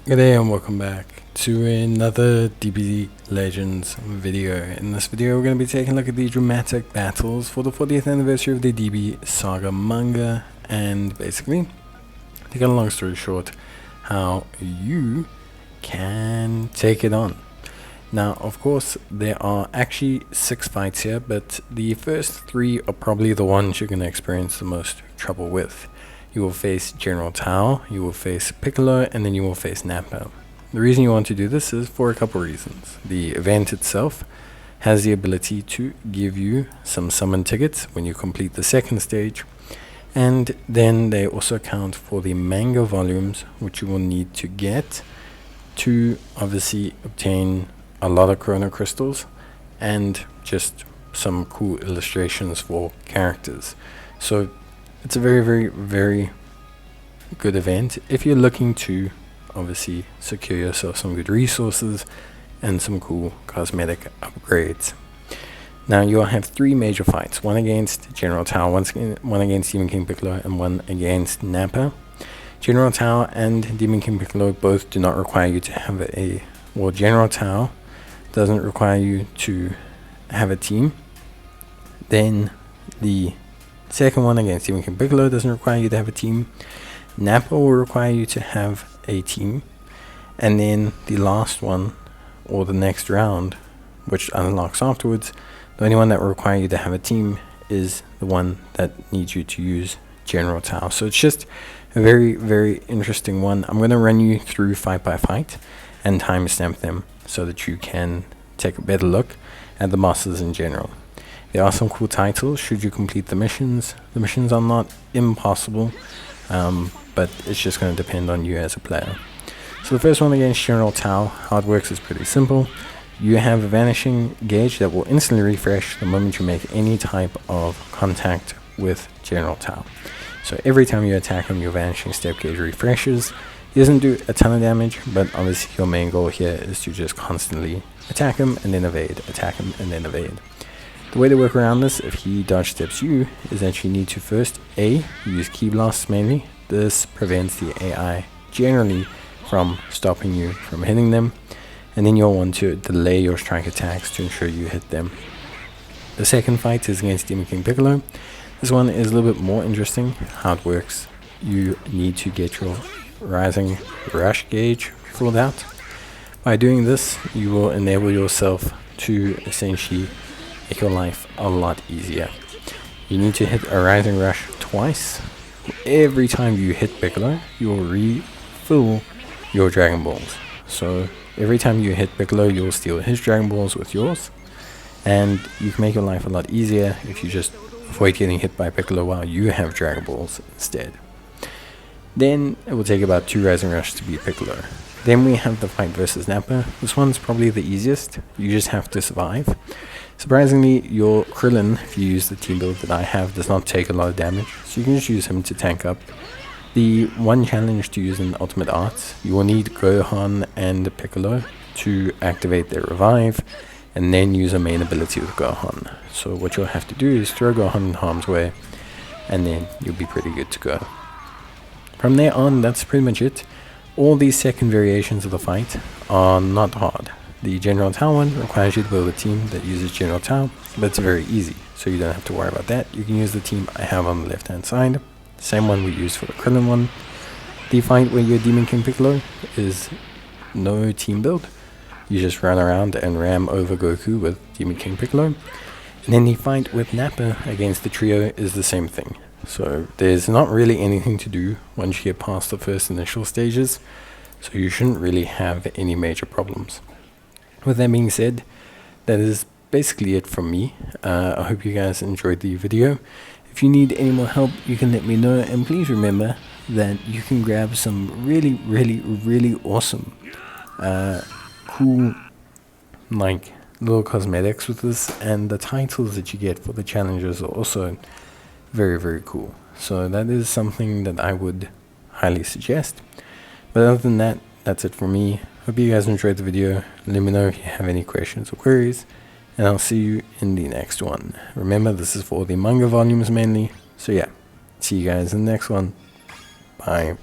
Good day and welcome back to another DBZ Legends video. In this video we're going to be taking a look at the dramatic battles for the 40th anniversary of the DB Saga manga, and basically, to get a long story short, how you can take it on. Now of course there are actually 6 fights here, but the first 3 are probably the ones you're going to experience the most trouble with. You will face General Tao, you will face Piccolo, and then you will face Nappa. The reason you want to do this is for a couple reasons. The event itself has the ability to give you some summon tickets when you complete the second stage, and then they also account for the manga volumes which you will need to get to obviously obtain a lot of chrono crystals and just some cool illustrations for characters. So it's a very good event if you're looking to obviously secure yourself some good resources and some cool cosmetic upgrades. Now you'll have 3 major fights, one against General Tao, one against Demon King Piccolo, and one against Nappa. General Tao and Demon King Piccolo both do not require you to have General Tao doesn't require you to have a team. Then the second one against King Piccolo doesn't require you to have a team. Nappa will require you to have a team. And then the last one, or the next round, which unlocks afterwards, the only one that will require you to have a team is the one that needs you to use General Tao. So it's just a very interesting one. I'm going to run you through fight by fight and timestamp them so that you can take a better look at the bosses in general. There are some cool titles should you complete the missions. The missions are not impossible, but it's just going to depend on you as a player. So the first one against General Tao, how it works is pretty simple. You have a vanishing gauge that will instantly refresh the moment you make any type of contact with General Tao. So every time you attack him, your vanishing step gauge refreshes. He doesn't do a ton of damage, but obviously your main goal here is to just constantly attack him and then evade, attack him and then evade. The way to work around this, if he dodge steps you, is that you need to first use key blasts mainly. This prevents the AI generally from stopping you from hitting them, and then you'll want to delay your strike attacks to ensure you hit them. The second fight is against Demon King Piccolo. This one is a little bit more interesting. How it works, you need to get your rising rush gauge filled out. By doing this, you will enable yourself to essentially make your life a lot easier. You need to hit a rising rush twice. Every time you hit Piccolo, you will refill your Dragon Balls. So every time you hit Piccolo, you'll steal his Dragon Balls with yours, and you can make your life a lot easier if you just avoid getting hit by Piccolo while you have Dragon Balls instead. Then it will take about 2 rising rushes to beat Piccolo. Then we have the fight versus Nappa. This one's probably the easiest. You just have to survive. Surprisingly, your Krillin, if you use the team build that I have, does not take a lot of damage, so you can just use him to tank up. The one challenge to use in Ultimate Arts, you will need Gohan and Piccolo to activate their revive, and then use a main ability with Gohan. So what you'll have to do is throw Gohan in harm's way, and then you'll be pretty good to go. From there on, that's pretty much it. All these second variations of the fight are not hard. The General Tao one requires you to build a team that uses General Tao, but it's very easy, so you don't have to worry about that. You can use the team I have on the left hand side, same one we used for the Krillin one. The fight where you're Demon King Piccolo is no team build. You just run around and ram over Goku with Demon King Piccolo. And then the fight with Nappa against the trio is the same thing. So there's not really anything to do once you get past the first initial stages, so you shouldn't really have any major problems. With that being said, that is basically it from me. I hope you guys enjoyed the video. If you need any more help, you can let me know, and please remember that you can grab some really awesome cool like little cosmetics with this, and the titles that you get for the challenges are also very cool. So that is something that I would highly suggest. But other than that, that's it for me. Hope you guys enjoyed the video. Let me know if you have any questions or queries, and I'll see you in the next one. Remember, this is for the manga volumes mainly. So yeah, see you guys in the next one. Bye.